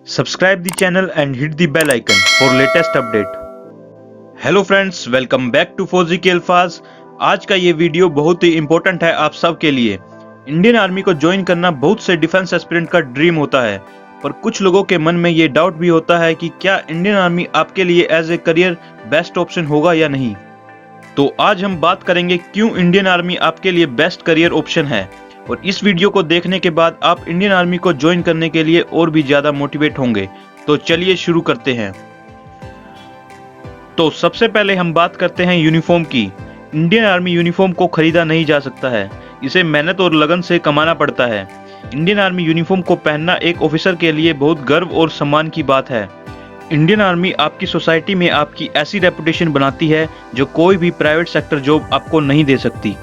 Subscribe the channel and hit the bell icon for latest update. Hello friends, welcome back to फौजी के अल्फाज। आज का ये वीडियो बहुत ही इंपॉर्टेंट है आप सब के लिए। इंडियन आर्मी को ज्वाइन करना बहुत से डिफेंस एस्पिरेंट का ड्रीम होता है, पर कुछ लोगों के मन में ये डाउट भी होता है कि क्या इंडियन आर्मी आपके लिए as a career best option होगा या नहीं। तो आज हम बात करेंगे क्यों इंडियन आर्मी आपके लिए बेस्ट करियर ऑप्शन है, और इस वीडियो को देखने के बाद आप इंडियन आर्मी को ज्वाइन करने के लिए और भी ज्यादा मोटिवेट होंगे। तो चलिए शुरू करते हैं। तो सबसे पहले हम बात करते हैं यूनिफॉर्म की। इंडियन आर्मी यूनिफॉर्म को खरीदा नहीं जा सकता है, इसे मेहनत और लगन से कमाना पड़ता है। इंडियन आर्मी यूनिफॉर्म को पहनना एक ऑफिसर के लिए बहुत गर्व और सम्मान की बात है। इंडियन आर्मी आपकी सोसाइटी में आपकी ऐसी रेपुटेशन बनाती है जो कोई भी प्राइवेट सेक्टर जॉब आपको नहीं दे सकती।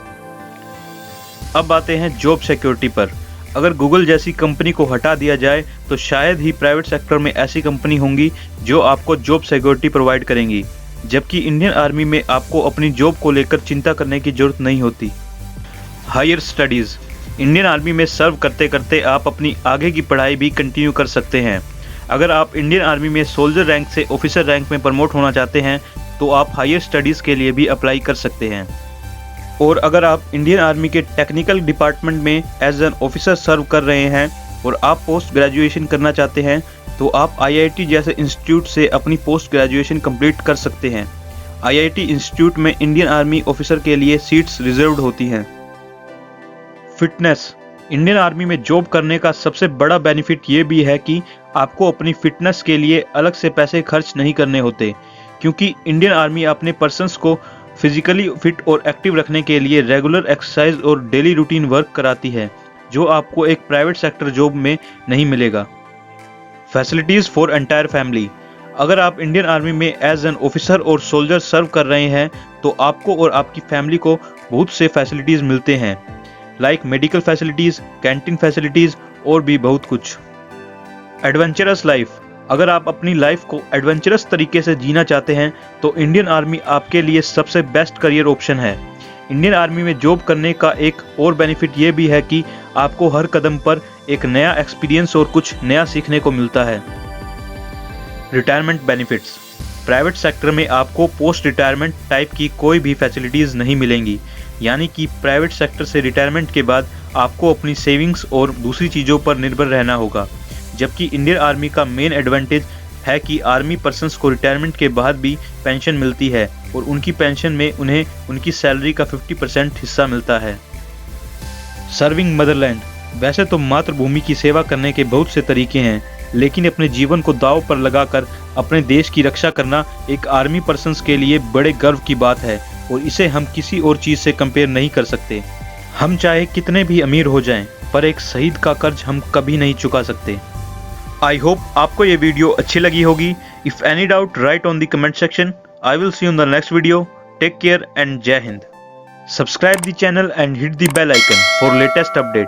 अब आते हैं जॉब सिक्योरिटी पर। अगर गूगल जैसी कंपनी को हटा दिया जाए तो शायद ही प्राइवेट सेक्टर में ऐसी कंपनी होंगी जो आपको जॉब सिक्योरिटी प्रोवाइड करेंगी, जबकि इंडियन आर्मी में आपको अपनी जॉब को लेकर चिंता करने की जरूरत नहीं होती। Higher studies. इंडियन आर्मी में सर्व करते करते आप अपनी आगे की पढ़ाई भी कंटिन्यू कर सकते हैं। अगर आप इंडियन आर्मी में सोल्जर रैंक से ऑफिसर रैंक में प्रमोट होना चाहते हैं तो आप हायर स्टडीज़ के लिए भी अप्लाई कर सकते हैं। और अगर आप इंडियन आर्मी के टेक्निकल डिपार्टमेंट में एज एन ऑफिसर सर्व कर रहे हैं और आप पोस्ट ग्रेजुएशन करना चाहते हैं तो आप आईआईटी जैसे इंस्टीट्यूट से अपनी पोस्ट ग्रेजुएशन कंप्लीट कर सकते हैं। आईआईटी इंस्टीट्यूट में इंडियन आर्मी ऑफिसर के लिए सीट्स रिजर्व्ड होती हैं। फिटनेस। इंडियन आर्मी में जॉब करने का सबसे बड़ा बेनिफिट ये भी है कि आपको अपनी फिटनेस के लिए अलग से पैसे खर्च नहीं करने होते, क्योंकि इंडियन आर्मी अपने पर्सन्स को फिजिकली फिट और एक्टिव रखने के लिए रेगुलर एक्सरसाइज और डेली रूटीन वर्क कराती है, जो आपको एक प्राइवेट सेक्टर जॉब में नहीं मिलेगा। Facilities for entire family. अगर आप इंडियन आर्मी में एज एन ऑफिसर और सोल्जर सर्व कर रहे हैं तो आपको और आपकी फैमिली को बहुत से फैसिलिटीज़ मिलते हैं, like medical facilities, canteen facilities और भी बहुत कुछ। Adventurous life. अगर आप अपनी लाइफ को एडवेंचरस तरीके से जीना चाहते हैं तो इंडियन आर्मी आपके लिए सबसे बेस्ट करियर ऑप्शन है। इंडियन आर्मी में जॉब करने का एक और बेनिफिट ये भी है कि आपको हर कदम पर एक नया एक्सपीरियंस और कुछ नया सीखने को मिलता है। Retirement benefits. प्राइवेट सेक्टर में आपको पोस्ट रिटायरमेंट टाइप की कोई भी फैसिलिटीज़ नहीं मिलेंगी, यानी कि प्राइवेट सेक्टर से रिटायरमेंट के बाद आपको अपनी सेविंग्स और दूसरी चीज़ों पर निर्भर रहना होगा। जबकि इंडियन आर्मी का मेन एडवांटेज है कि आर्मी पर्सन्स को रिटायरमेंट के बाद भी पेंशन मिलती है और उनकी पेंशन में उन्हें उनकी सैलरी का 50% हिस्सा मिलता है। Serving Motherland. वैसे तो मातृभूमि की सेवा करने के बहुत से तरीके हैं, लेकिन अपने जीवन को दांव पर लगाकर अपने देश की रक्षा करना एक आर्मी पर्सन्स के लिए बड़े गर्व की बात है, और इसे हम किसी और चीज़ से कंपेयर नहीं कर सकते। हम चाहे कितने भी अमीर हो जाएं, पर एक शहीद का कर्ज हम कभी नहीं चुका सकते। आई होप आपको ये वीडियो अच्छी लगी होगी। If any doubt write on the comment section. I will see you in the next video. Take care and Jai Hind. Subscribe the channel and hit the bell icon for latest update.